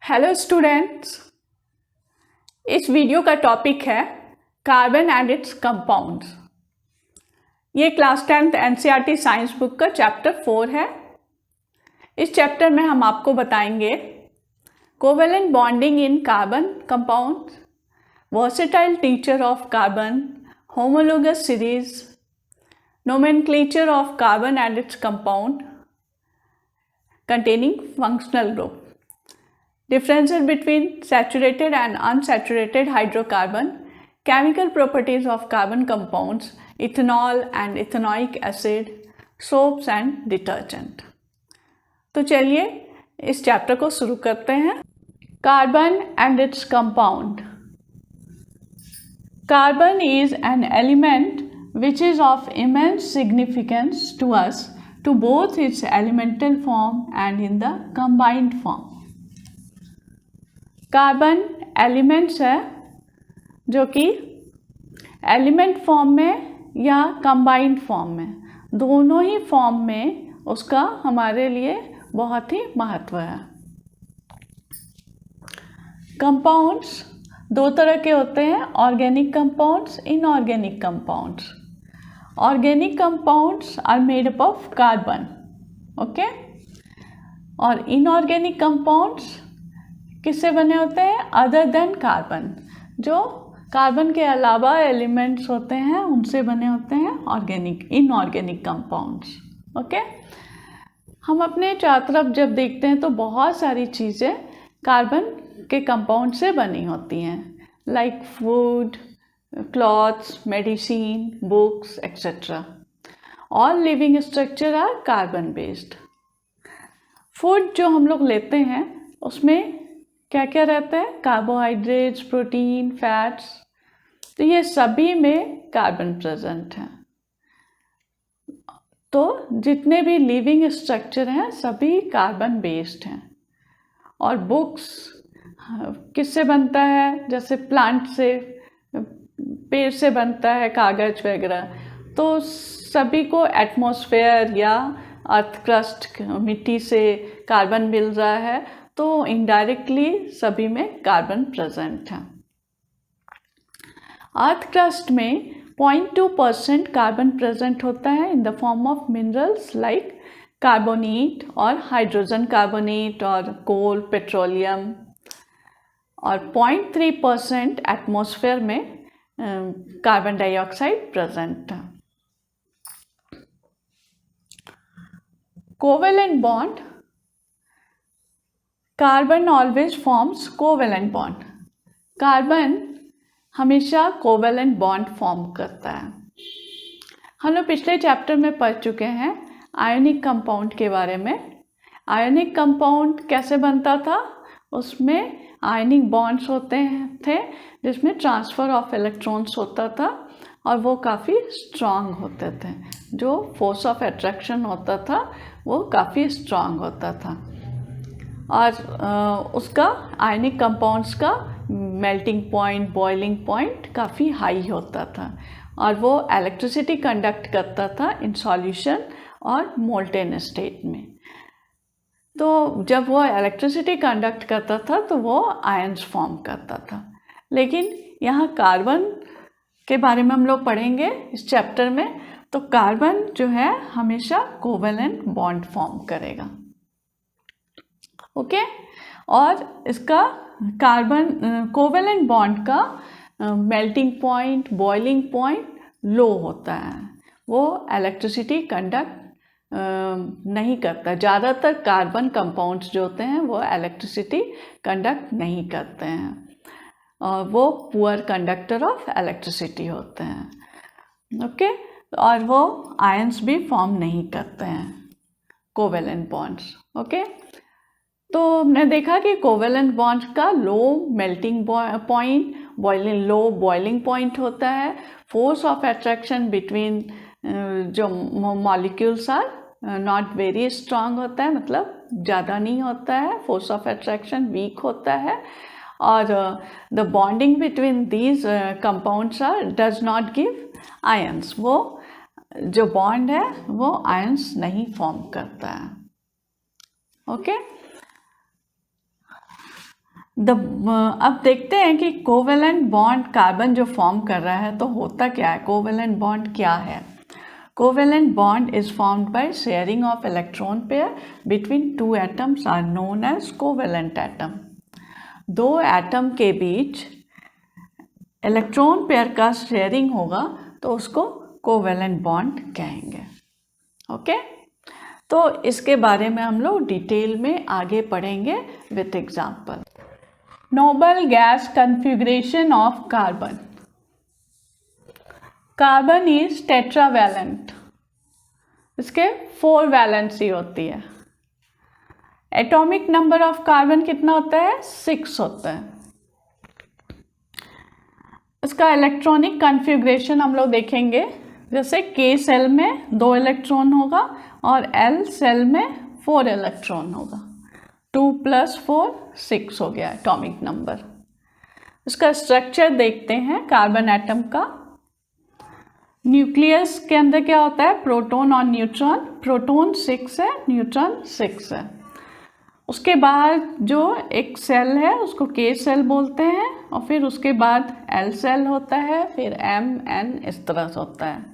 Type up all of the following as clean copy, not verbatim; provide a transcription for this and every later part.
Hello students, इस video का topic है कार्बन एंड इट्स कंपाउंड्स। ये class 10th NCERT science book का चैप्टर 4 है। इस चैप्टर में हम आपको बताएंगे covalent bonding in carbon compounds, versatile nature of carbon, homologous series, nomenclature of carbon and its compound containing functional group, differences between saturated and unsaturated hydrocarbon, chemical properties of carbon compounds, ethanol and ethanoic acid, soaps and detergent। तो चलिए इस chapter को शुरू करते हैं। Carbon and its compound. Carbon is an element which is of immense significance to us to both its elemental form and in the combined form। Carbon elements है जो कि एलिमेंट फॉर्म में या कंबाइंड फॉर्म में, दोनों ही form में उसका हमारे लिए बहुत ही महत्व है। कंपाउंड्स दो तरह के होते हैं, organic compounds, inorganic compounds. Organic compounds are made up of carbon, okay, और इनऑर्गेनिक कंपाउंड्स किससे बने होते हैं? अदर देन कार्बन, जो कार्बन के अलावा एलिमेंट्स होते हैं उनसे बने होते हैं ऑर्गेनिक, इनऑर्गेनिक कंपाउंड्स, ओके। हम अपने चारों तरफ जब देखते हैं तो बहुत सारी चीज़ें कार्बन के कंपाउंड से बनी होती हैं, like food, clothes, medicine, books etcetera. All living structure are carbon based. Food जो हम लोग लेते हैं उसमें क्या क्या रहता है? कार्बोहाइड्रेट्स, प्रोटीन, फैट्स, तो ये सभी में कार्बन प्रेजेंट है। तो जितने भी लिविंग स्ट्रक्चर हैं सभी कार्बन बेस्ड हैं। और बुक्स किससे बनता है? जैसे प्लांट से, पेड़ से बनता है कागज वगैरह, तो सभी को एटमॉस्फेयर या अर्थ क्रस्ट, मिट्टी से कार्बन मिल रहा है, तो इनडायरेक्टली सभी में कार्बन प्रेजेंट है। अर्थ क्रस्ट में 0.2% कार्बन प्रेजेंट होता है in the form of minerals like carbonate और हाइड्रोजन कार्बोनेट और कोल, पेट्रोलियम, और 0.3% एटमॉस्फेयर में कार्बन डाइऑक्साइड प्रेजेंट है। Covalent bond, carbon always forms covalent bond. Carbon हमेशा कोवेलेंट बॉन्ड फॉर्म करता है। हम लोग पिछले चैप्टर में पढ़ चुके हैं आयनिक कंपाउंड के बारे में। आयनिक कंपाउंड कैसे बनता था? उसमें आयनिक बॉन्ड्स होते थे जिसमें ट्रांसफ़र ऑफ इलेक्ट्रॉन्स होता था और वो काफ़ी स्ट्रांग होते थे। जो फोर्स ऑफ अट्रैक्शन होता था वो काफ़ी स्ट्रांग होता था। और उसका आयनिक कंपाउंड्स का मेल्टिंग पॉइंट, बॉइलिंग पॉइंट काफ़ी हाई होता था और वो इलेक्ट्रिसिटी कंडक्ट करता था इन सॉल्यूशन और मोल्टेन स्टेट में। तो जब वो इलेक्ट्रिसिटी कंडक्ट करता था तो वो आयंस फॉर्म करता था। लेकिन यहाँ कार्बन के बारे में हम लोग पढ़ेंगे इस चैप्टर में, तो कार्बन जो है हमेशा कोवेलेंट बॉन्ड फॉर्म करेगा, ओके। और इसका कार्बन कोवेलेंट बॉन्ड का मेल्टिंग पॉइंट, बॉइलिंग पॉइंट लो होता है, वो इलेक्ट्रिसिटी कंडक्ट नहीं करता। ज़्यादातर कार्बन कंपाउंड्स जो होते हैं वो इलेक्ट्रिसिटी कंडक्ट नहीं करते हैं और वो पुअर कंडक्टर ऑफ इलेक्ट्रिसिटी होते हैं, ओके। और वो आयंस भी फॉर्म नहीं करते हैं, कोवेलेंट बॉन्ड्स, ओके। तो हमने देखा कि कोवेलेंट बॉन्ड्स का low melting point, low boiling point होता है। फोर्स ऑफ अट्रैक्शन बिटवीन जो molecules are not very strong होता है, मतलब ज़्यादा नहीं होता है, फोर्स ऑफ अट्रैक्शन वीक होता है। और the bonding between these compounds are does not give ions, वो जो बॉन्ड है वो आयंस नहीं फॉर्म करता है, ओके। अब देखते हैं कि कोवेलेंट बॉन्ड कार्बन जो फॉर्म कर रहा है तो होता क्या है, कोवेलेंट बॉन्ड क्या है। Covalent bond is formed by sharing of electron pair between two atoms are known as covalent atom. दो एटम के बीच इलेक्ट्रॉन पेयर का शेयरिंग होगा तो उसको कोवेलेंट बॉन्ड कहेंगे। ओके, तो इसके बारे में हम लोग डिटेल में आगे पढ़ेंगे with example. Nobel gas configuration of carbon. Carbon is tetravalent, इसके 4 वैलेंसी होती है। एटॉमिक नंबर ऑफ कार्बन कितना होता है, 6 होता है। इसका इलेक्ट्रॉनिक कन्फिग्रेशन हम लोग देखेंगे, जैसे K सेल में 2 इलेक्ट्रॉन होगा और L सेल में 4 इलेक्ट्रॉन होगा। 2 + 4 6 हो गया एटॉमिक नंबर। इसका स्ट्रक्चर देखते हैं कार्बन एटम का। न्यूक्लियस के अंदर क्या होता है, प्रोटॉन और न्यूट्रॉन। प्रोटॉन 6 है, न्यूट्रॉन 6 है। उसके बाद जो एक सेल है उसको K सेल बोलते हैं और फिर उसके बाद L सेल होता है, फिर M N इस तरह से होता है।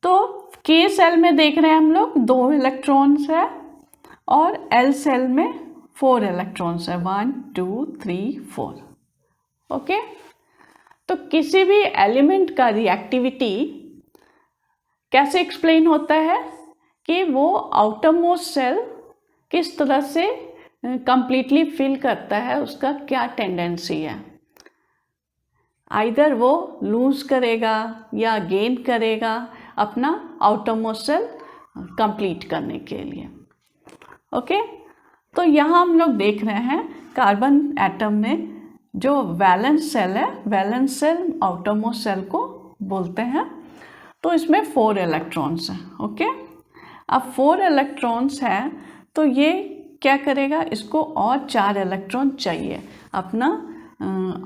तो K सेल में देख रहे हैं हम लोग 2 इलेक्ट्रॉन्स है और L सेल में 4 इलेक्ट्रॉन्स है, 1 2 3 4। ओके, तो किसी भी एलिमेंट का रिएक्टिविटी कैसे एक्सप्लेन होता है कि वो आउटर मोस्ट सेल किस तरह से कंप्लीटली फिल करता है, उसका क्या टेंडेंसी है। आइदर वो लूज करेगा या गेन करेगा अपना आउटर मोस्ट सेल कंप्लीट करने के लिए। ओके, तो यहाँ हम लोग देख रहे हैं कार्बन एटम में जो वैलेंस सेल है, valence shell outer most shell को बोलते हैं। तो इसमें 4 इलेक्ट्रॉन्स हैं। ओके, अब 4 इलेक्ट्रॉन्स हैं तो ये क्या करेगा, इसको और 4 इलेक्ट्रॉन चाहिए अपना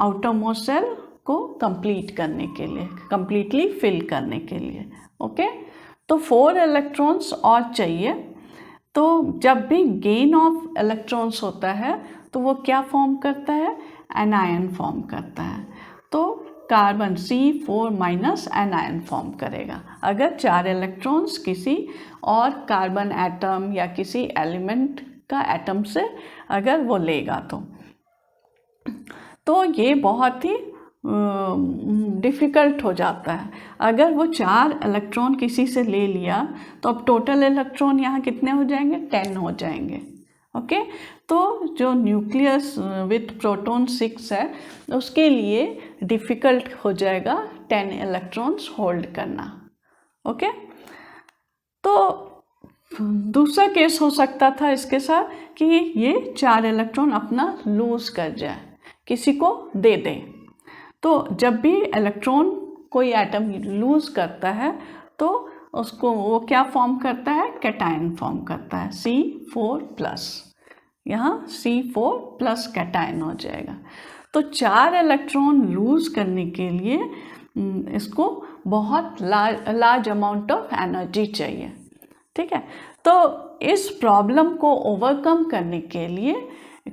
आउटर मोस्ट सेल को कंप्लीट करने के लिए, कंप्लीटली फिल करने के लिए। ओके, तो 4 इलेक्ट्रॉन्स और चाहिए। तो जब भी गेन ऑफ इलेक्ट्रॉन्स होता है तो वो क्या फॉर्म करता है, एनायन फॉर्म करता है। तो कार्बन C4- एनायन फॉर्म करेगा अगर 4 इलेक्ट्रॉन्स किसी और कार्बन एटम या किसी एलिमेंट का एटम से अगर वो लेगा तो ये बहुत ही डिफ़िकल्ट हो जाता है। अगर वो 4 इलेक्ट्रॉन किसी से ले लिया तो अब टोटल इलेक्ट्रॉन यहाँ कितने हो जाएंगे, 10 हो जाएंगे। ओके, तो जो न्यूक्लियस विथ प्रोटॉन 6 है उसके लिए डिफ़िकल्ट हो जाएगा 10 इलेक्ट्रॉन्स होल्ड करना। ओके, तो दूसरा केस हो सकता था इसके साथ कि ये 4 इलेक्ट्रॉन अपना लूज कर जाए, किसी को दे दें। तो जब भी इलेक्ट्रॉन कोई एटम लूज करता है तो उसको वो क्या फॉर्म करता है, कैटायन फॉर्म करता है, C4+। यहाँ C4+ कैटायन हो जाएगा। तो 4 इलेक्ट्रॉन लूज करने के लिए इसको बहुत लार्ज अमाउंट ऑफ एनर्जी चाहिए। ठीक है, तो इस प्रॉब्लम को ओवरकम करने के लिए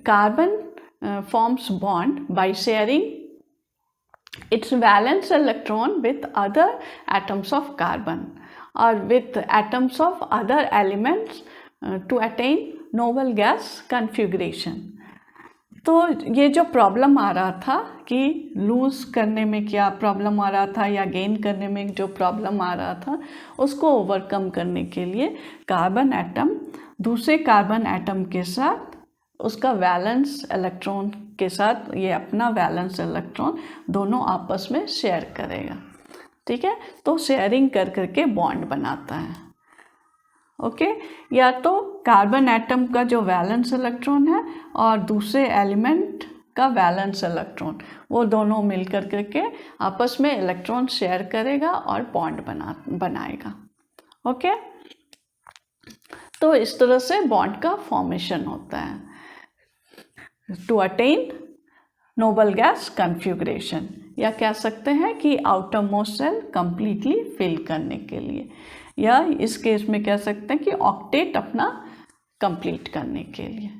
carbon forms bond by sharing its valence electron with other atoms of carbon or with atoms of other elements to attain noble gas configuration। तो ये जो प्रॉब्लम आ रहा था कि लूज करने में क्या प्रॉब्लम आ रहा था या गेन करने में जो प्रॉब्लम आ रहा था, उसको ओवरकम करने के लिए कार्बन एटम दूसरे कार्बन एटम के साथ उसका वैलेंस इलेक्ट्रॉन के साथ ये अपना वैलेंस इलेक्ट्रॉन दोनों आपस में शेयर करेगा। ठीक है, तो शेयरिंग कर करके बॉन्ड बनाता है। ओके, या तो कार्बन एटम का जो वैलेंस इलेक्ट्रॉन है और दूसरे एलिमेंट का वैलेंस इलेक्ट्रॉन, वो दोनों मिल कर करके आपस में इलेक्ट्रॉन शेयर करेगा और बॉन्ड बनाएगा। ओके, तो इस तरह से बॉन्ड का फॉर्मेशन होता है to attain noble gas configuration, या कह सकते हैं कि outer most shell completely fill करने के लिए, या इस केस में कह सकते हैं कि ऑक्टेट अपना कंप्लीट करने के लिए।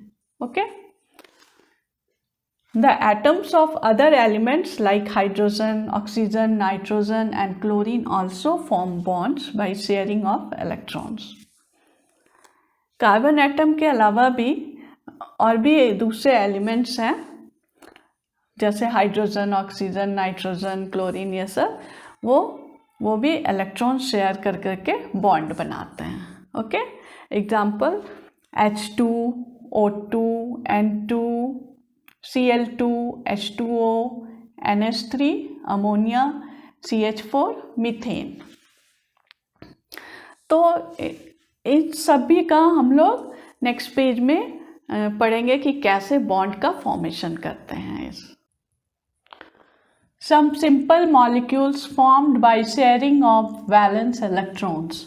Okay. The atoms of other elements like hydrogen, oxygen, nitrogen and chlorine also form bonds by sharing of electrons. Carbon atom के अलावा भी और भी दूसरे एलिमेंट्स हैं, जैसे हाइड्रोजन, ऑक्सीजन, नाइट्रोजन, क्लोरीन, ये सब वो भी इलेक्ट्रॉन शेयर कर करके बॉन्ड बनाते हैं. Okay, example H2, O2, N2, Cl2, H2O, NH3, ammonia, CH4, methane. तो इन सभी का हम लोग नेक्स्ट पेज में पढ़ेंगे कि कैसे बॉन्ड का फॉर्मेशन करते हैं. Some simple molecules formed by sharing of valence electrons.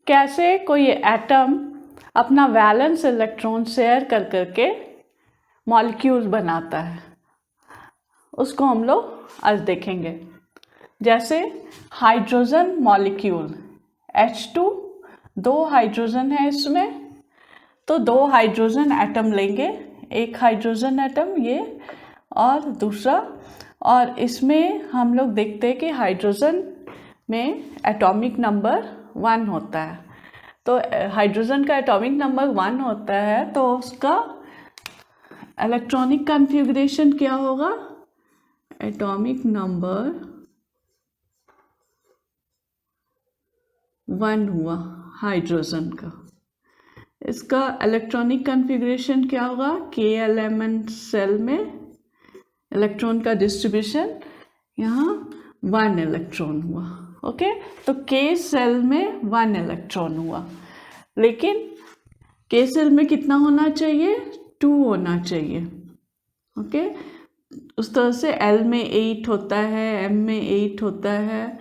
कैसे कोई एटम अपना वैलेंस इलेक्ट्रॉन शेयर कर करके मॉलिक्यूल बनाता है, उसको हम लोग आज देखेंगे. जैसे हाइड्रोजन मॉलिक्यूल H2, 2 हाइड्रोजन है इसमें, तो 2 हाइड्रोजन एटम लेंगे, एक हाइड्रोजन एटम ये और दूसरा, और इसमें हम लोग देखते हैं कि हाइड्रोजन में एटॉमिक नंबर 1 होता है. तो हाइड्रोजन का एटॉमिक नंबर 1 होता है, तो उसका इलेक्ट्रॉनिक कॉन्फ़िगरेशन क्या होगा? एटॉमिक नंबर 1 हुआ हाइड्रोजन का. इसका इलेक्ट्रॉनिक कॉन्फ़िगरेशन क्या होगा? K सेल में इलेक्ट्रॉन का डिस्ट्रीब्यूशन यहाँ 1 इलेक्ट्रॉन हुआ. ओके, तो K सेल में 1 इलेक्ट्रॉन हुआ, लेकिन K सेल में कितना होना चाहिए? 2 होना चाहिए. ओके, उस तरह से L में 8 होता है, M में 8 होता है.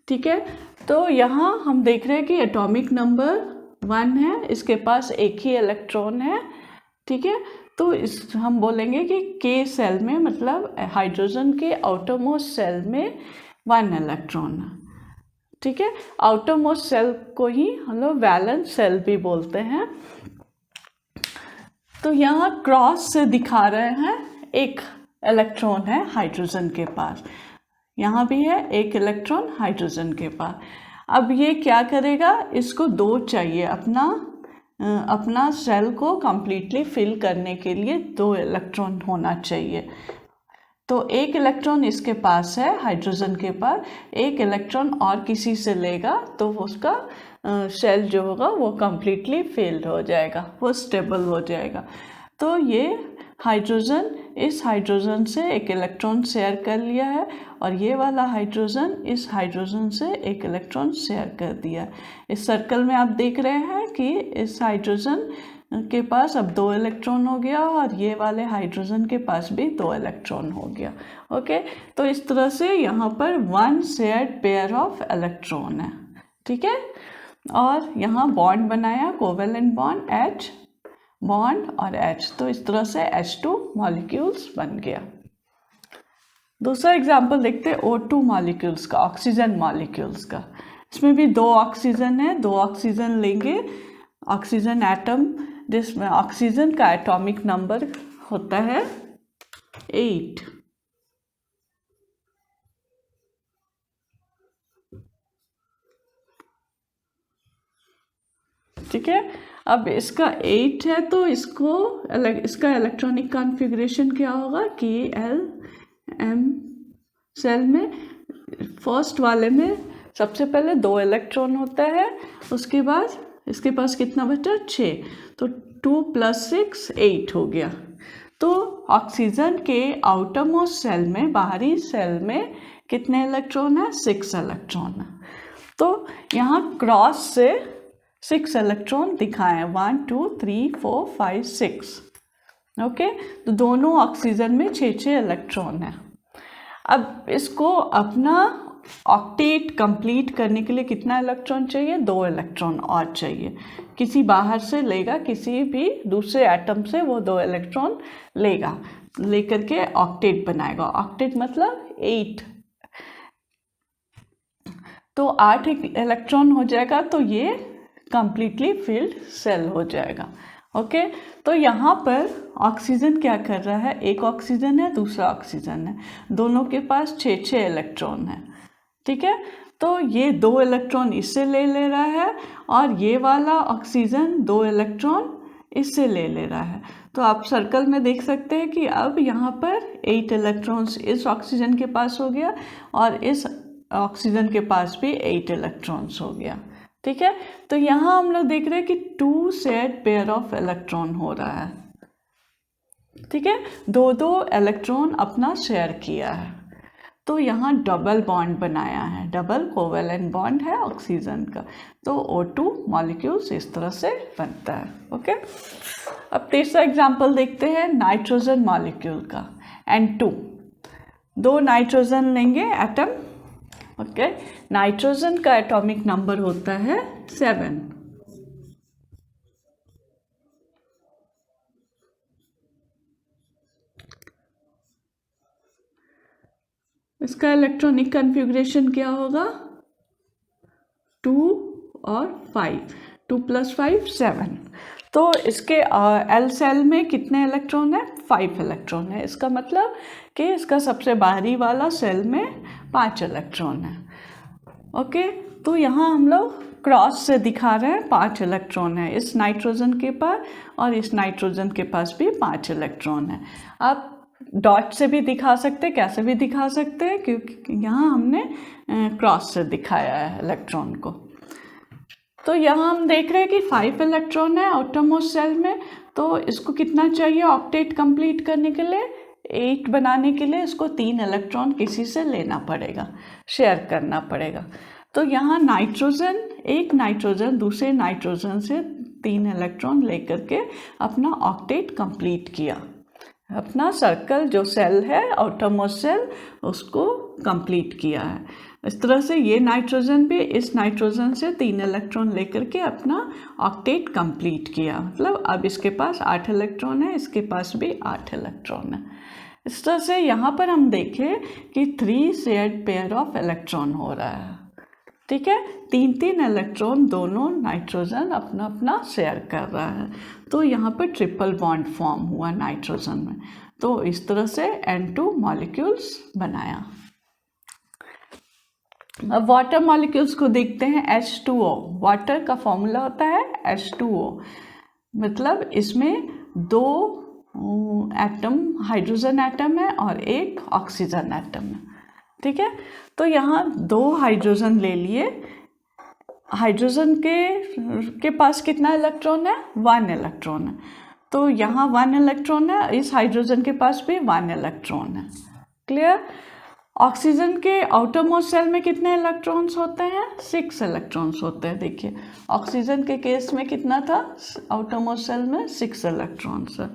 ठीक है, तो यहाँ हम देख रहे हैं कि एटॉमिक नंबर 1 है, इसके पास एक ही इलेक्ट्रॉन है. ठीक है, तो हम बोलेंगे कि K सेल में, मतलब हाइड्रोजन के आउटर मोस्ट सेल में 1 इलेक्ट्रॉन है. ठीक है, आउटर मोस्ट सेल को ही हम लोग वैलेंस सेल भी बोलते हैं. तो यहाँ क्रॉस से दिखा रहे हैं, एक इलेक्ट्रॉन है हाइड्रोजन के पास, यहाँ भी है एक इलेक्ट्रॉन हाइड्रोजन के पास. अब ये क्या करेगा? इसको 2 चाहिए, अपना सेल को कम्प्लीटली फिल करने के लिए 2 इलेक्ट्रॉन होना चाहिए. तो एक इलेक्ट्रॉन इसके पास है, हाइड्रोजन के पास, एक इलेक्ट्रॉन और किसी से लेगा तो उसका सेल जो होगा वो कम्प्लीटली फिल्ड हो जाएगा, वो स्टेबल हो जाएगा. तो ये हाइड्रोजन इस हाइड्रोजन से एक इलेक्ट्रॉन शेयर कर लिया है, और ये वाला हाइड्रोजन इस हाइड्रोजन से एक इलेक्ट्रॉन शेयर कर दिया. इस सर्कल में आप देख रहे हैं कि इस हाइड्रोजन के पास अब 2 इलेक्ट्रॉन हो गया, और ये वाले हाइड्रोजन के पास भी 2 इलेक्ट्रॉन हो गया. ओके, तो इस तरह से यहाँ पर 1 शेयर्ड पेयर ऑफ इलेक्ट्रॉन है. ठीक है, और यहाँ बॉन्ड बनाया, कोवेलेंट बॉन्ड H बॉन्ड और H, तो इस तरह से H2 मॉलिक्यूल्स बन गया. दूसरा एग्जाम्पल देखते हैं O2 मॉलिक्यूल्स का, ऑक्सीजन मॉलिक्यूल्स का. इसमें भी 2 ऑक्सीजन है, 2 ऑक्सीजन लेंगे, ऑक्सीजन एटम, जिसमें ऑक्सीजन का एटॉमिक नंबर होता है 8. ठीक है, अब इसका 8 है, तो इसका इलेक्ट्रॉनिक कॉन्फ़िगरेशन क्या होगा? Kl सेल में फर्स्ट वाले में सबसे पहले 2 इलेक्ट्रॉन होता है, उसके बाद इसके पास कितना बचा? 6, तो 2 + 6 8 हो गया. तो ऑक्सीजन के आउटर मोस्ट सेल में, बाहरी सेल में कितने इलेक्ट्रॉन है? 6 इलेक्ट्रॉन है. तो यहाँ क्रॉस से 6 इलेक्ट्रॉन दिखाए, 1 2 3 4 5 6. ओके, तो दोनों ऑक्सीजन में 6 इलेक्ट्रॉन है. अब इसको अपना ऑक्टेट कंप्लीट करने के लिए कितना इलेक्ट्रॉन चाहिए? 2 इलेक्ट्रॉन और चाहिए. किसी बाहर से लेगा, किसी भी दूसरे एटम से वो 2 इलेक्ट्रॉन लेगा, लेकर के ऑक्टेट बनाएगा. ऑक्टेट मतलब 8, तो 8 इलेक्ट्रॉन हो जाएगा, तो ये कंप्लीटली फिल्ड सेल हो जाएगा. ओके, तो यहाँ पर ऑक्सीजन क्या कर रहा है, एक ऑक्सीजन है दूसरा ऑक्सीजन है, दोनों के पास 6 इलेक्ट्रॉन है, ठीक है। तो ये 2 इलेक्ट्रॉन इससे ले रहा है और ये वाला ऑक्सीजन 2 इलेक्ट्रॉन इससे ले रहा है। तो आप सर्कल में देख सकते हैं कि अब यहाँ पर 8 इलेक्ट्रॉन्स इस ऑक्सीजन के पास हो गया और इस ऑक्सीजन के पास भी 8 इलेक्ट्रॉन्स हो गया, ठीक है। तो यहाँ हम लोग देख रहे हैं कि 2 शेयर्ड पेयर ऑफ इलेक्ट्रॉन हो रहा है, ठीक है, 2 इलेक्ट्रॉन अपना शेयर किया है। तो यहाँ डबल बॉन्ड बनाया है, डबल कोवेलेंट बॉन्ड है ऑक्सीजन का, तो O2 मॉलिक्यूल्स इस तरह से बनता है, ओके। अब तीसरा एग्जांपल देखते हैं नाइट्रोजन मॉलिक्यूल का, N2, 2 नाइट्रोजन लेंगे एटम, ओके। नाइट्रोजन का एटॉमिक नंबर होता है 7, इसका इलेक्ट्रॉनिक कन्फिग्रेशन क्या होगा, 2 और 5, 2 + 5 7। तो इसके एल सेल में कितने इलेक्ट्रॉन है, 5 इलेक्ट्रॉन है। इसका मतलब कि इसका सबसे बाहरी वाला सेल में 5 इलेक्ट्रॉन है, ओके। तो यहाँ हम लोग क्रॉस से दिखा रहे हैं 5 इलेक्ट्रॉन है इस नाइट्रोजन के पास और इस नाइट्रोजन के पास भी 5 इलेक्ट्रॉन है। आप डॉट से भी दिखा सकते हैं, कैसे भी दिखा सकते हैं, क्योंकि यहाँ हमने क्रॉस से दिखाया है इलेक्ट्रॉन को। तो यहाँ हम देख रहे हैं कि 5 इलेक्ट्रॉन है आउटरमोस्ट सेल में, तो इसको कितना चाहिए ऑक्टेट कंप्लीट करने के लिए, 8 बनाने के लिए इसको 3 इलेक्ट्रॉन किसी से लेना पड़ेगा, शेयर करना पड़ेगा। तो यहाँ नाइट्रोजन, एक नाइट्रोजन दूसरे नाइट्रोजन से 3 इलेक्ट्रॉन लेकर के अपना ऑक्टेट कंप्लीट किया, अपना सर्कल जो सेल है आउटरमोस्ट सेल उसको कंप्लीट किया है। इस तरह से ये नाइट्रोजन भी इस नाइट्रोजन से 3 इलेक्ट्रॉन लेकर के अपना ऑक्टेट कंप्लीट किया, मतलब अब इसके पास 8 इलेक्ट्रॉन है, इसके पास भी 8 इलेक्ट्रॉन है। इस तरह से यहाँ पर हम देखें कि 3 शेयर्ड पेयर ऑफ इलेक्ट्रॉन हो रहा है, ठीक है, 3 इलेक्ट्रॉन दोनों नाइट्रोजन अपना अपना शेयर कर रहा है। तो यहाँ पर ट्रिपल बॉन्ड फॉर्म हुआ नाइट्रोजन में, तो इस तरह से N2 मॉलिक्यूल्स बनाया। अब वाटर मॉलिक्यूल्स को देखते हैं, H2O, वाटर का फॉर्मूला होता है H2O, मतलब इसमें 2 एटम हाइड्रोजन एटम है और एक ऑक्सीजन एटम है, ठीक है। तो यहाँ 2 हाइड्रोजन ले लिए, हाइड्रोजन के पास कितना इलेक्ट्रॉन है, 1 इलेक्ट्रॉन है, तो यहाँ 1 इलेक्ट्रॉन है, इस हाइड्रोजन के पास भी 1 इलेक्ट्रॉन है, क्लियर। ऑक्सीजन के आउटरमोस्ट सेल में कितने इलेक्ट्रॉन्स होते हैं, 6 इलेक्ट्रॉन्स होते हैं। देखिए ऑक्सीजन के केस में कितना था, आउटरमोस्ट सेल में 6 इलेक्ट्रॉन्स है।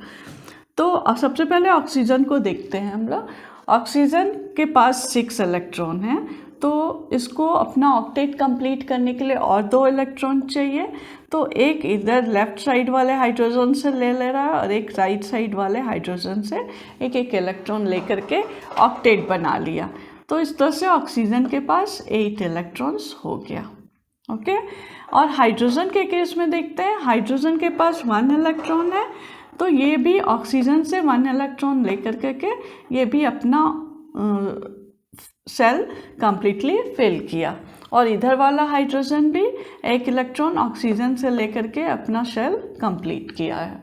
तो सबसे पहले ऑक्सीजन को देखते हैं हम लोग। ऑक्सीजन के पास 6 इलेक्ट्रॉन है, तो इसको अपना ऑक्टेट कंप्लीट करने के लिए और 2 इलेक्ट्रॉन चाहिए, तो एक इधर लेफ्ट साइड वाले हाइड्रोजन से ले रहा है और एक राइट साइड वाले हाइड्रोजन से एक इलेक्ट्रॉन लेकर के ऑक्टेट बना लिया। तो इस तरह से ऑक्सीजन के पास 8 इलेक्ट्रॉन्स हो गया, ओके। और हाइड्रोजन के केस में देखते हैं, हाइड्रोजन के पास 1 इलेक्ट्रॉन है, तो ये भी ऑक्सीजन से 1 इलेक्ट्रॉन लेकर के ये भी अपना सेल कंप्लीटली फिल किया, और इधर वाला हाइड्रोजन भी 1 इलेक्ट्रॉन ऑक्सीजन से लेकर के अपना सेल कंप्लीट किया है,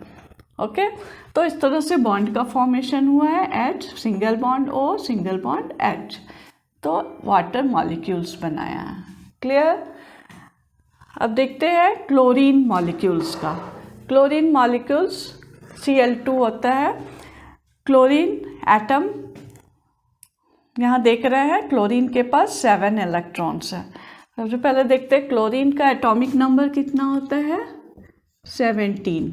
ओके। तो इस तरह से बॉन्ड का फॉर्मेशन हुआ है, H single bond O single bond H, तो वाटर मॉलिक्यूल्स बनाया है, क्लियर। अब देखते हैं क्लोरीन मॉलिक्यूल्स का। क्लोरीन मॉलिक्यूल्स Cl2 होता है, क्लोरीन एटम यहाँ देख रहे हैं, क्लोरीन के पास 7 इलेक्ट्रॉन्स है। सबसे पहले देखते हैं क्लोरीन का एटॉमिक नंबर कितना होता है, 17।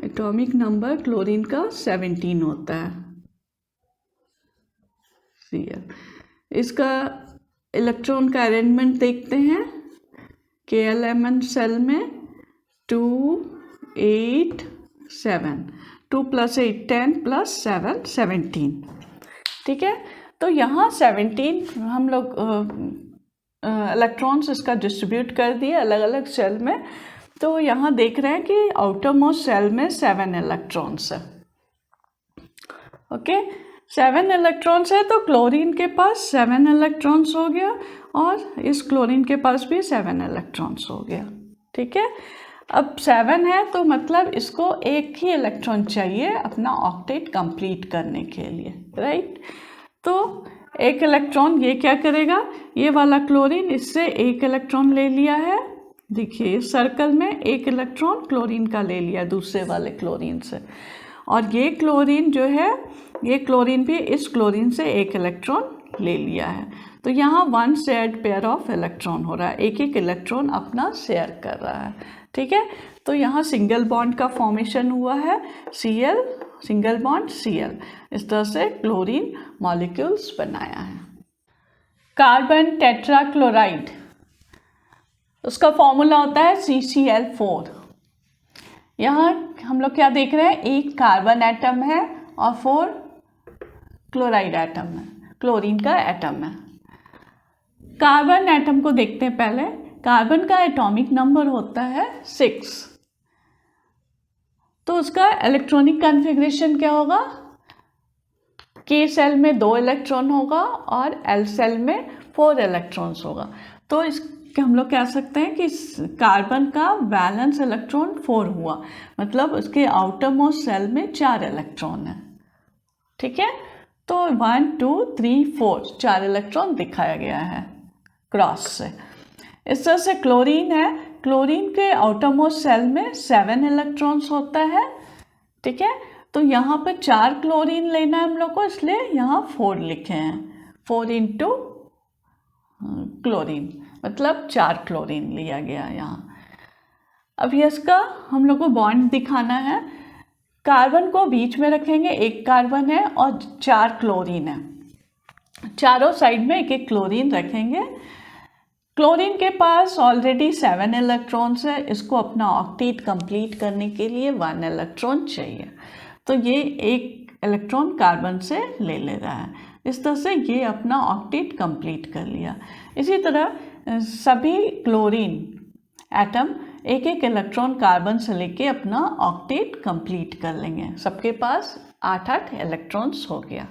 एटॉमिक नंबर क्लोरीन का 17 होता है, Cl। इसका इलेक्ट्रॉन का अरेंजमेंट देखते हैं, Kl सेल में 2 8 7, 2 + 8 10 + 7 17, ठीक है। तो यहाँ 17 हम लोग इलेक्ट्रॉन्स इसका डिस्ट्रीब्यूट कर दिए अलग अलग सेल में, तो यहाँ देख रहे हैं कि आउटर मोस्ट सेल में 7 इलेक्ट्रॉन्स है। ओके, 7 इलेक्ट्रॉन्स है, तो क्लोरीन के पास 7 इलेक्ट्रॉन्स हो गया और इस क्लोरीन के पास भी 7 इलेक्ट्रॉन्स हो गया। ठीक है, अब 7 है तो मतलब इसको एक ही इलेक्ट्रॉन चाहिए अपना ऑक्टेट कंप्लीट करने के लिए, राइट। तो एक इलेक्ट्रॉन ये क्या करेगा, ये वाला क्लोरीन इससे एक इलेक्ट्रॉन ले लिया है, देखिए इस सर्कल में एक इलेक्ट्रॉन क्लोरीन का ले लिया दूसरे वाले क्लोरीन से, और ये क्लोरीन जो है, ये क्लोरीन भी इस क्लोरीन से एक इलेक्ट्रॉन ले लिया है। तो यहाँ 1 शेयर्ड पेयर ऑफ इलेक्ट्रॉन हो रहा है, एक एक इलेक्ट्रॉन अपना शेयर कर रहा है। ठीक है, तो यहाँ सिंगल बॉन्ड का फॉर्मेशन हुआ है, Cl सिंगल बॉन्ड Cl, इस तरह से क्लोरीन मॉलिक्यूल्स बनाया है। कार्बन टेट्राक्लोराइड, उसका फॉर्मूला होता है CCl4। यहाँ हम लोग क्या देख रहे हैं, एक कार्बन एटम है और 4 क्लोराइड एटम है, क्लोरीन का एटम है। कार्बन एटम को देखते हैं पहले। कार्बन का एटॉमिक नंबर होता है 6, तो उसका इलेक्ट्रॉनिक कॉन्फ़िगरेशन क्या होगा, K सेल में 2 इलेक्ट्रॉन होगा और L सेल में 4 इलेक्ट्रॉन्स होगा। तो इस हम लोग कह सकते हैं कि कार्बन का वैलेंस इलेक्ट्रॉन 4 हुआ, मतलब उसके आउटर मोस्ट सेल में 4 इलेक्ट्रॉन है। ठीक है, तो 1 2 3 4 4 इलेक्ट्रॉन दिखाया गया है क्रॉस से। इस तरह से क्लोरीन है, क्लोरीन के आउटर मोस्ट सेल में 7 इलेक्ट्रॉन्स होता है। ठीक है, तो यहाँ पर 4 क्लोरीन लेना है हम लोग को, इसलिए यहाँ 4 लिखे हैं, 4 इंटू क्लोरीन, मतलब 4 क्लोरीन लिया गया यहाँ। अब इसका हम लोग को बॉन्ड दिखाना है। कार्बन को बीच में रखेंगे, एक कार्बन है और 4 क्लोरीन है, चारों साइड में एक एक क्लोरीन रखेंगे। क्लोरीन के पास ऑलरेडी 7 इलेक्ट्रॉन्स है, इसको अपना ऑक्टेट कंप्लीट करने के लिए 1 इलेक्ट्रॉन चाहिए, तो ये एक इलेक्ट्रॉन कार्बन से ले रहा है। इस तरह से ये अपना ऑक्टेट कंप्लीट कर लिया। इसी तरह सभी क्लोरीन एटम एक एक इलेक्ट्रॉन कार्बन से लेके अपना ऑक्टेट कंप्लीट कर लेंगे, सबके पास 8-8 इलेक्ट्रॉन्स हो गया।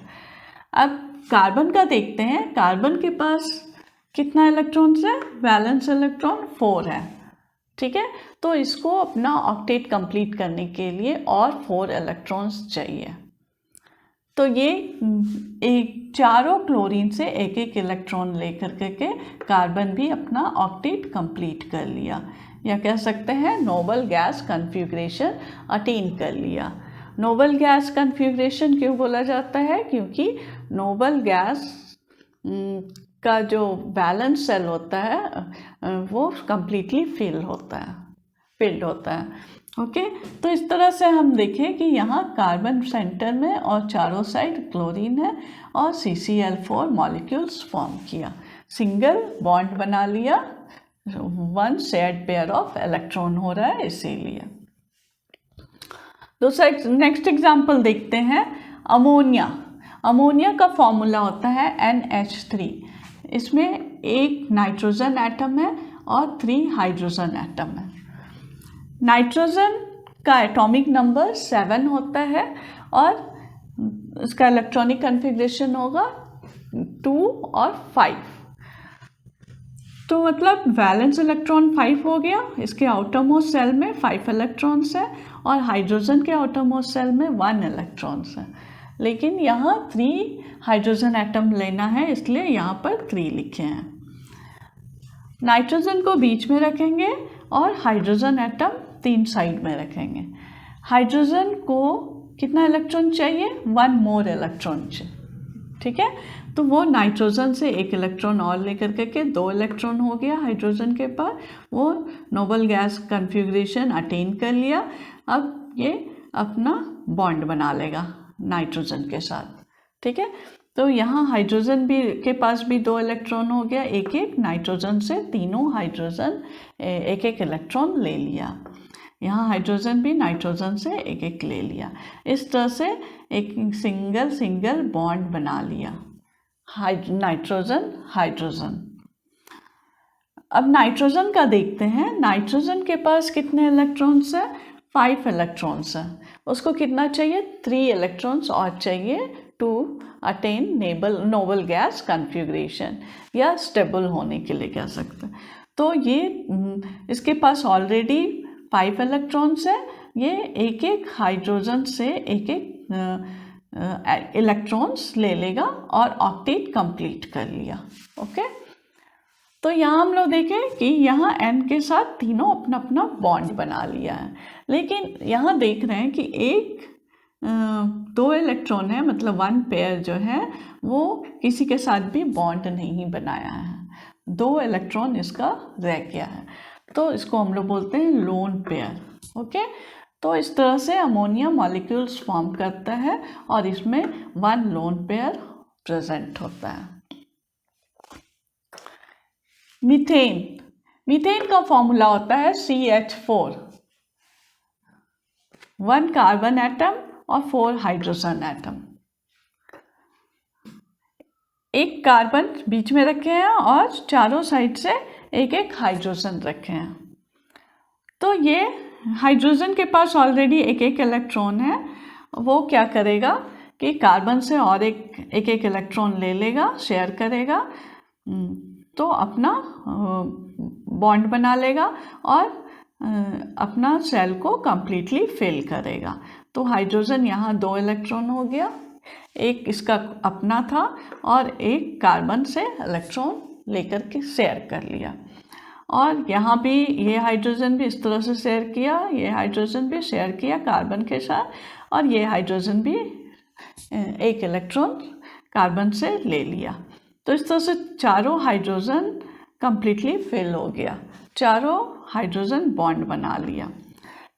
अब कार्बन का देखते हैं, कार्बन के पास कितना इलेक्ट्रॉन्स है, वैलेंस इलेक्ट्रॉन 4 है। ठीक है, तो इसको अपना ऑक्टेट कंप्लीट करने के लिए और 4 इलेक्ट्रॉन्स चाहिए। तो ये एक चारों क्लोरीन से एक एक इलेक्ट्रॉन लेकर के कार्बन भी अपना ऑक्टेट कंप्लीट कर लिया, या कह सकते हैं नोबल गैस कॉन्फ़िगरेशन अटेन कर लिया। नोबल गैस कॉन्फ़िगरेशन क्यों बोला जाता है, क्योंकि नोबल गैस का जो बैलेंस सेल होता है वो कंप्लीटली फिल्ड होता है। ओके, तो इस तरह से हम देखें कि यहाँ कार्बन सेंटर में और चारों साइड क्लोरीन है और CCl4 मॉलिक्यूल्स फॉर्म किया, सिंगल बॉन्ड बना लिया, 1 शेयर्ड पेयर ऑफ इलेक्ट्रॉन हो रहा है इसीलिए। दूसरा नेक्स्ट एग्जांपल देखते हैं, अमोनिया। अमोनिया का फॉर्मूला होता है NH3। इसमें एक नाइट्रोजन एटम है और 3 हाइड्रोजन एटम है। नाइट्रोजन का एटॉमिक नंबर 7 होता है और इसका इलेक्ट्रॉनिक कॉन्फ़िगरेशन होगा 2 और 5। तो मतलब वैलेंस इलेक्ट्रॉन 5 हो गया, इसके आउटर मोस्ट सेल में 5 इलेक्ट्रॉन्स है और हाइड्रोजन के आउटर मोस्ट सेल में 1 इलेक्ट्रॉन्स है। लेकिन यहाँ 3 हाइड्रोजन एटम लेना है, इसलिए यहाँ पर 3 लिखे हैं। नाइट्रोजन को बीच में रखेंगे और हाइड्रोजन एटम 3 साइड में रखेंगे। हाइड्रोजन को कितना इलेक्ट्रॉन चाहिए, 1 मोर इलेक्ट्रॉन चाहिए। ठीक है, तो वो नाइट्रोजन से एक इलेक्ट्रॉन और लेकर के 2 इलेक्ट्रॉन हो गया हाइड्रोजन के पास, वो नोबल गैस कॉन्फ़िगरेशन अटेन कर लिया। अब ये अपना बॉन्ड बना लेगा नाइट्रोजन के साथ। ठीक है, तो यहाँ हाइड्रोजन भी के पास भी 2 इलेक्ट्रॉन हो गया, एक एक नाइट्रोजन से तीनों हाइड्रोजन एक एक इलेक्ट्रॉन ले लिया। यहाँ हाइड्रोजन भी नाइट्रोजन से एक एक ले लिया। इस तरह से एक सिंगल बॉन्ड बना लिया नाइट्रोजन हाइड्रोजन। अब नाइट्रोजन का देखते हैं। नाइट्रोजन के पास कितने इलेक्ट्रॉन्स हैं? 5 इलेक्ट्रॉन्स हैं। उसको कितना चाहिए? 3 इलेक्ट्रॉन्स और चाहिए to attain noble gas configuration, या स्टेबल होने के लिए कह सकते हैं। तो ये इसके पास ऑलरेडी 5 इलेक्ट्रॉन्स है। ये एक एक हाइड्रोजन से एक एक इलेक्ट्रॉन्स ले लेगा और ऑक्टेट कंप्लीट कर लिया। ओके, तो यहाँ हम लोग देखें कि यहाँ N के साथ तीनों अपना अपना बॉन्ड बना लिया है, लेकिन यहाँ देख रहे हैं कि एक 2 इलेक्ट्रॉन है, मतलब 1 पेयर जो है वो किसी के साथ भी बॉन्ड नहीं बनाया है, 2 इलेक्ट्रॉन इसका रह गया है, तो इसको हम लोग बोलते हैं लोन पेयर। ओके, तो इस तरह से अमोनिया मॉलिक्यूल्स फॉर्म करता है और इसमें 1 लोन पेयर प्रेजेंट होता है। मीथेन का फॉर्मूला होता है CH4, 1 कार्बन एटम और 4 हाइड्रोजन एटम। एक कार्बन बीच में रखे हैं और चारों साइड से एक एक हाइड्रोजन रखे हैं। तो ये हाइड्रोजन के पास ऑलरेडी एक एक इलेक्ट्रॉन है, वो क्या करेगा कि कार्बन से और एक एक इलेक्ट्रॉन ले लेगा, शेयर करेगा, तो अपना बॉन्ड बना लेगा और अपना सेल को कंप्लीटली फिल करेगा। तो हाइड्रोजन यहाँ 2 इलेक्ट्रॉन हो गया, एक इसका अपना था और एक कार्बन से इलेक्ट्रॉन लेकर के शेयर कर लिया। और यहाँ भी ये हाइड्रोजन भी इस तरह से शेयर किया, ये हाइड्रोजन भी शेयर किया कार्बन के साथ, और ये हाइड्रोजन भी एक इलेक्ट्रॉन कार्बन से ले लिया। तो इस तरह से चारों हाइड्रोजन कंप्लीटली फिल हो गया, चारों हाइड्रोजन बॉन्ड बना लिया।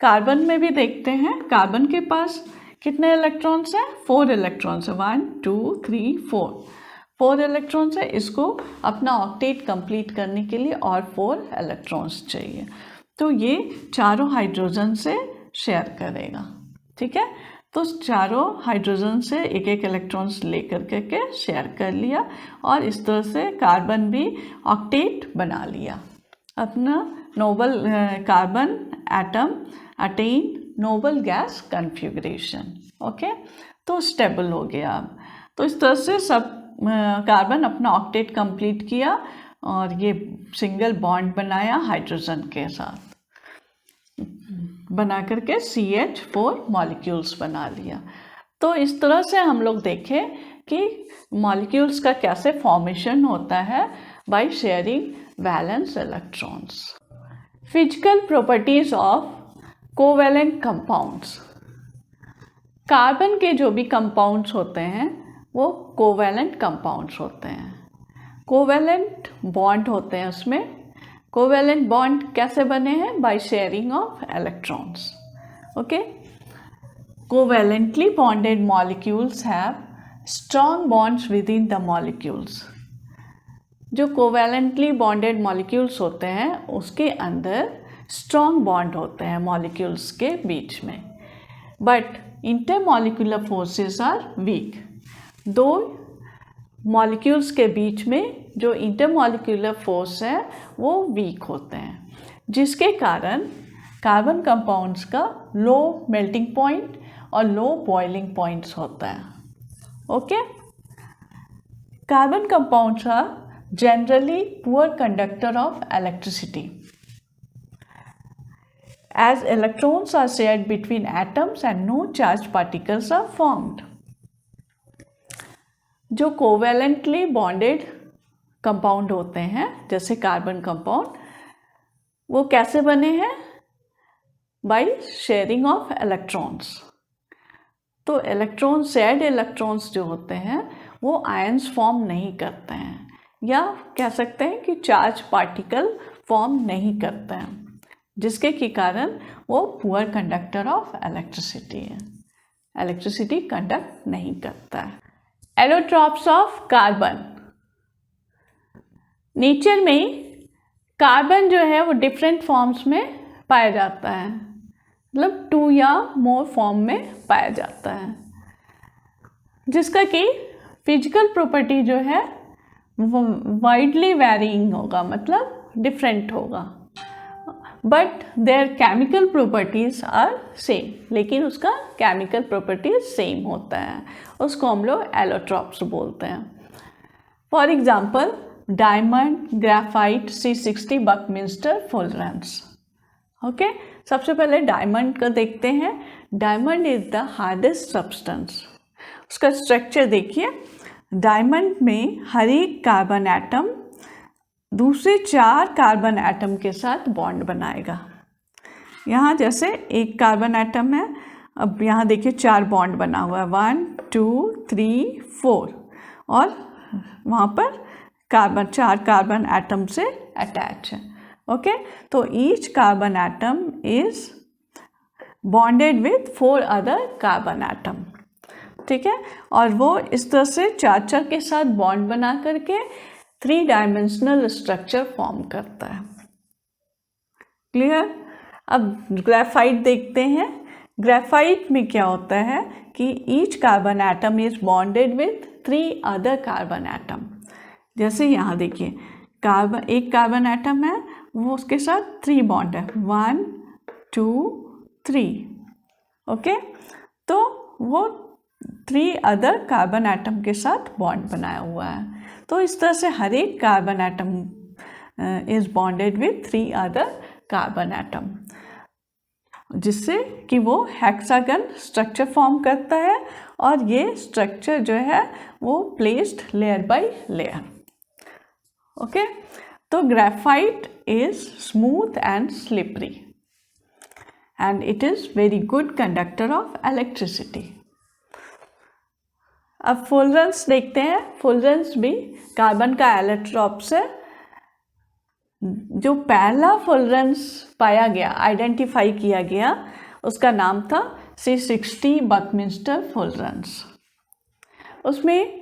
कार्बन में भी देखते हैं, कार्बन के पास कितने इलेक्ट्रॉन्स हैं? 4 इलेक्ट्रॉन्स है, 1 2 3 4 इलेक्ट्रॉन्स है। इसको अपना ऑक्टेट कंप्लीट करने के लिए और 4 इलेक्ट्रॉन्स चाहिए, तो ये चारों हाइड्रोजन से शेयर करेगा। ठीक है, तो चारों हाइड्रोजन से एक एक इलेक्ट्रॉन्स लेकर के शेयर कर लिया और इस तरह से कार्बन भी ऑक्टेट बना लिया। अपना noble carbon atom attain noble gas configuration. Okay, तो स्टेबल हो गया। तो इस तरह से सब कार्बन अपना ऑक्टेट कंप्लीट किया और ये सिंगल बॉन्ड बनाया हाइड्रोजन के साथ, बना करके CH4 मॉलिक्यूल्स बना लिया। तो इस तरह से हम लोग देखें कि मॉलिक्यूल्स का कैसे फॉर्मेशन होता है by sharing valence electrons. Physical properties of covalent compounds. Carbon के जो भी कंपाउंड्स होते हैं वो कोवैलेंट कंपाउंड्स होते हैं। कोवैलेंट बॉन्ड होते हैं उसमें। कोवैलेंट बॉन्ड कैसे बने हैं? Bye sharing of electrons. Okay, covalently bonded molecules have strong bonds with in the molecules. जो कोवैलेंटली बॉन्डेड मॉलिक्यूल्स होते हैं उसके अंदर स्ट्रॉन्ग बॉन्ड होते हैं मॉलिक्यूल्स के बीच में, but intermolecular forces are weak. दो मॉलिक्यूल्स के बीच में जो इंटरमॉलिक्यूलर फोर्स है वो वीक होते हैं, जिसके कारण कार्बन कंपाउंड्स का लो मेल्टिंग पॉइंट और लो बॉइलिंग पॉइंट्स होता है। Okay, carbon compounds are generally poor conductor of electricity, as electrons are shared between atoms and no charged particles are formed. जो कोवैलेंटली बॉन्डेड कंपाउंड होते हैं जैसे carbon compound, वो कैसे बने हैं? Bye sharing of electrons. तो इलेक्ट्रॉन शेयर्ड इलेक्ट्रॉन्स जो होते हैं वो आयंस फॉर्म नहीं करते हैं, या कह सकते हैं कि चार्ज पार्टिकल फॉर्म नहीं करते हैं, जिसके के कारण वो पुअर कंडक्टर ऑफ इलेक्ट्रिसिटी है, इलेक्ट्रिसिटी कंडक्ट नहीं करता है। Allotropes of carbon. नेचर में कार्बन जो है वो डिफरेंट फॉर्म्स में पाया जाता है, मतलब 2 या मोर फॉर्म में पाया जाता है, जिसका कि फिजिकल प्रॉपर्टी जो है वो वाइडली वैरिंग होगा, मतलब डिफरेंट होगा, but their chemical properties are same, लेकिन उसका केमिकल प्रॉपर्टीज सेम होता है, उसको हम लोग एलोट्रॉप्स बोलते हैं। For example diamond, graphite, C60, Buckminster, fullerenes. Okay, सबसे पहले डायमंड का देखते हैं। Diamond is the hardest substance. उसका स्ट्रक्चर देखिए, डायमंड में हर एक कार्बन एटम दूसरे 4 कार्बन एटम के साथ बॉन्ड बनाएगा। यहाँ जैसे एक कार्बन एटम है, अब यहाँ देखिए 4 बॉन्ड बना हुआ है, 1 2 3 4, और वहाँ पर 4 कार्बन एटम से अटैच है। ओके, तो each carbon atom is bonded with 4 other carbon atom. ठीक है, और वो इस तरह से 4 के साथ बॉन्ड बना करके 3 डायमेंशनल स्ट्रक्चर फॉर्म करता है। क्लियर? अब ग्रेफाइट देखते हैं। ग्रेफाइट में क्या होता है कि each carbon atom is bonded with 3 other carbon atom. जैसे यहाँ देखिए, एक कार्बन एटम है, वो उसके साथ 3 बॉन्ड है, 1 2 3। ओके, तो वो 3 अदर कार्बन एटम के साथ बॉन्ड बनाया हुआ है। तो इस तरह से हर एक carbon atom is bonded with 3 other carbon atom, जिससे कि वो हेक्सागन स्ट्रक्चर फॉर्म करता है, और ये स्ट्रक्चर जो है वो placed layer by layer. Okay, तो graphite is smooth and slippery and it is very good conductor of electricity. अब फुलरेंस देखते हैं। फुलरेंस भी कार्बन का एलोट्रॉप्स है। जो पहला फुलरेंस पाया गया, आइडेंटिफाई किया गया, उसका नाम था C60 बकमिंस्टर फुलरेंस। उसमें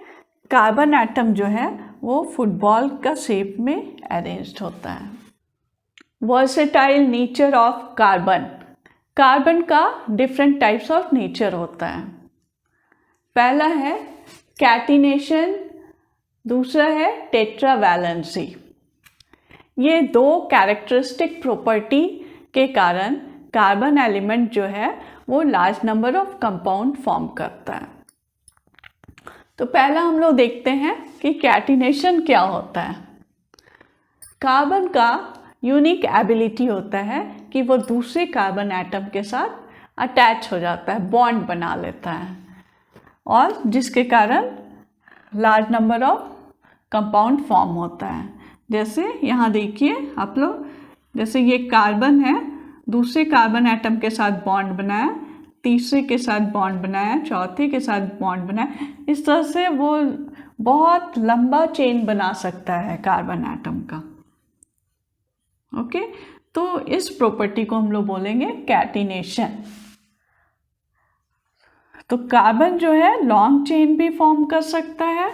कार्बन एटम जो है वो फुटबॉल का शेप में अरेंज्ड होता है। Versatile nature of carbon. Carbon का डिफरेंट टाइप्स ऑफ नेचर होता है। पहला है कैटिनेशन, दूसरा है टेट्रावैलेंसी। ये 2 कैरेक्टरिस्टिक प्रॉपर्टी के कारण कार्बन एलिमेंट जो है वो large number of compound form करता है। तो पहला हम लोग देखते हैं कि कैटिनेशन क्या होता है। कार्बन का यूनिक एबिलिटी होता है कि वो दूसरे कार्बन एटम के साथ अटैच हो जाता है, बॉन्ड बना लेता है, और जिसके कारण large number of compound form होता है। जैसे यहाँ देखिए आप लोग, जैसे ये कार्बन है, दूसरे कार्बन एटम के साथ बॉन्ड बनाया, तीसरे के साथ बॉन्ड बनाया, चौथे के साथ बॉन्ड बनाया, इस तरह से वो बहुत लंबा चेन बना सकता है कार्बन एटम का। ओके, तो इस प्रॉपर्टी को हम लोग बोलेंगे कैटिनेशन। तो कार्बन जो है लॉन्ग चेन भी फॉर्म कर सकता है,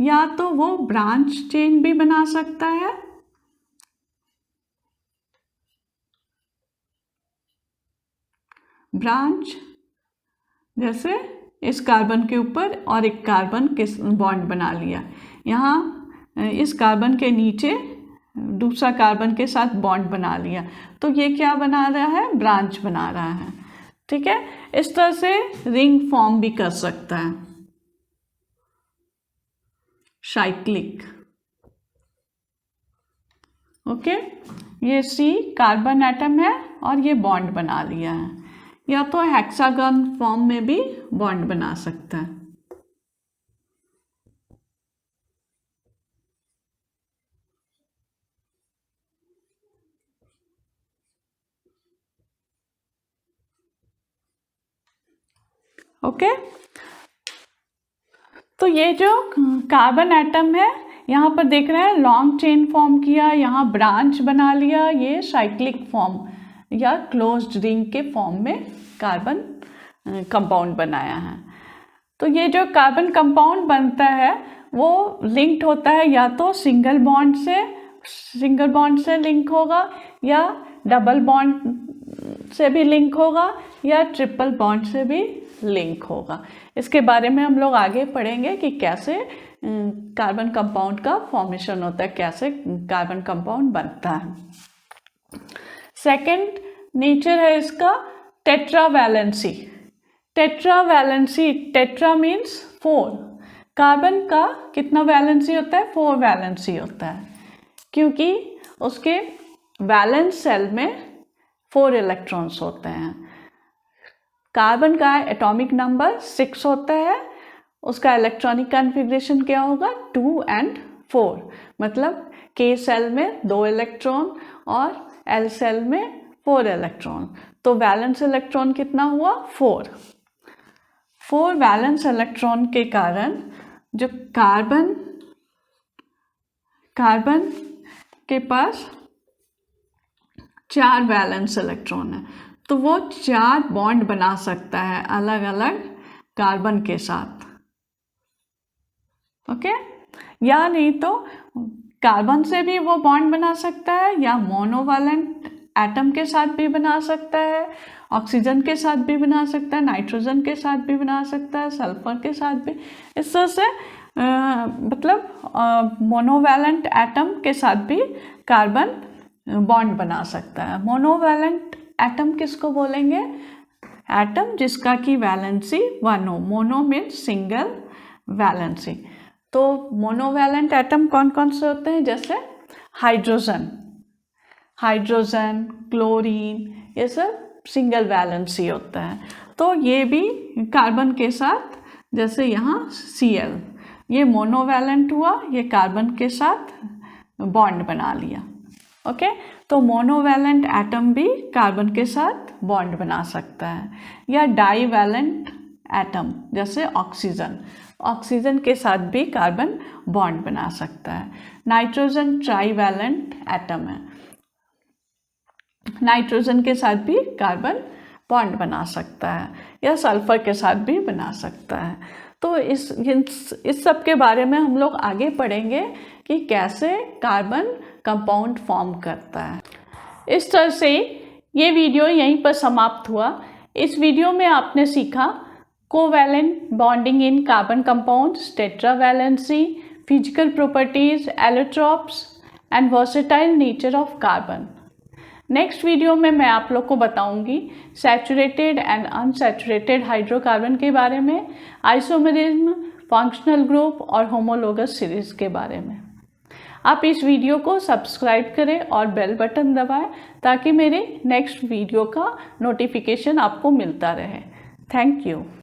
या तो वो ब्रांच चेन भी बना सकता है, ब्रांच जैसे इस कार्बन के ऊपर और एक कार्बन के बॉन्ड बना लिया, यहाँ इस कार्बन के नीचे दूसरा कार्बन के साथ बॉन्ड बना लिया, तो ये क्या बना रहा है, ब्रांच बना रहा है। ठीक है, इस तरह से रिंग फॉर्म भी कर सकता है, साइक्लिक। ओके, ये C कार्बन एटम है और ये बॉन्ड बना लिया है, या तो हेक्सागन फॉर्म में भी बॉन्ड बना सकता है। ओके, तो ये जो कार्बन एटम है यहाँ पर देख रहे हैं लॉन्ग चेन फॉर्म किया, यहाँ ब्रांच बना लिया, ये साइक्लिक फॉर्म या क्लोज्ड रिंग के फॉर्म में कार्बन कंपाउंड बनाया है। तो ये जो कार्बन कंपाउंड बनता है वो लिंक्ड होता है, या तो सिंगल बॉन्ड से लिंक होगा, या डबल बॉन्ड से भी लिंक होगा, या ट्रिपल बॉन्ड से भी लिंक होगा। इसके बारे में हम लोग आगे पढ़ेंगे कि कैसे कार्बन कंपाउंड का फॉर्मेशन होता है, कैसे कार्बन कंपाउंड बनता है। सेकंड नेचर है इसका tetravalency. Tetravalency, tetra means 4। Carbon का कितना वैलेंसी होता है? 4 वैलेंसी होता है, क्योंकि उसके वैलेंस सेल में 4 इलेक्ट्रॉन्स होते हैं। कार्बन का एटॉमिक नंबर 6 होता है, उसका इलेक्ट्रॉनिक कॉन्फ़िगरेशन क्या होगा? 2 and 4। मतलब K सेल में 2 इलेक्ट्रॉन और L सेल में 4 इलेक्ट्रॉन, तो वैलेंस इलेक्ट्रॉन कितना हुआ? 4। 4 वैलेंस इलेक्ट्रॉन के कारण जो कार्बन के पास 4 वैलेंस इलेक्ट्रॉन है, तो वो 4 बॉन्ड बना सकता है अलग अलग कार्बन के साथ। ओके, या नहीं तो कार्बन से भी वो बॉन्ड बना सकता है, या मोनोवैलेंट एटम के साथ भी बना सकता है, ऑक्सीजन के साथ भी बना सकता है, नाइट्रोजन के साथ भी बना सकता है, सल्फर के साथ भी। इस तरह से मतलब मोनोवैलेंट एटम के साथ भी कार्बन बॉन्ड बना सकता है। मोनोवैलेंट एटम किसको बोलेंगे? एटम जिसका की वैलेंसी 1 हो। Mono means single, valency. तो मोनोवैलेंट एटम कौन कौन से होते हैं? जैसे हाइड्रोजन, क्लोरीन, ये सब सिंगल वैलेंसी होता है। तो ये भी कार्बन के साथ, जैसे यहाँ Cl, ये मोनोवैलेंट हुआ, ये कार्बन के साथ बॉन्ड बना लिया। ओके, तो मोनोवैलेंट एटम भी कार्बन के साथ बॉन्ड बना सकता है। या डाईवैलेंट एटम जैसे ऑक्सीजन के साथ भी कार्बन बॉन्ड बना सकता है। नाइट्रोजन ट्राईवैलेंट एटम है, नाइट्रोजन के साथ भी कार्बन बॉन्ड बना सकता है, या सल्फर के साथ भी बना सकता है। तो इस सब के बारे में हम लोग आगे पढ़ेंगे कि कैसे कार्बन कंपाउंड फॉर्म करता है। इस तरह से ये वीडियो यहीं पर समाप्त हुआ। इस वीडियो में आपने सीखा covalent bonding in carbon compounds, tetravalency, physical properties, allotropes and versatile nature of carbon. Next video में मैं आप लोग को बताऊंगी सैचुरेटेड एंड अनसैचुरेटेड हाइड्रोकार्बन के बारे में, आइसोमेरिज्म, फंक्शनल ग्रुप और होमोलोगस सीरीज के बारे में। आप इस वीडियो को सब्सक्राइब करें और बेल बटन दबाएं ताकि मेरे नेक्स्ट वीडियो का नोटिफिकेशन आपको मिलता रहे। Thank you.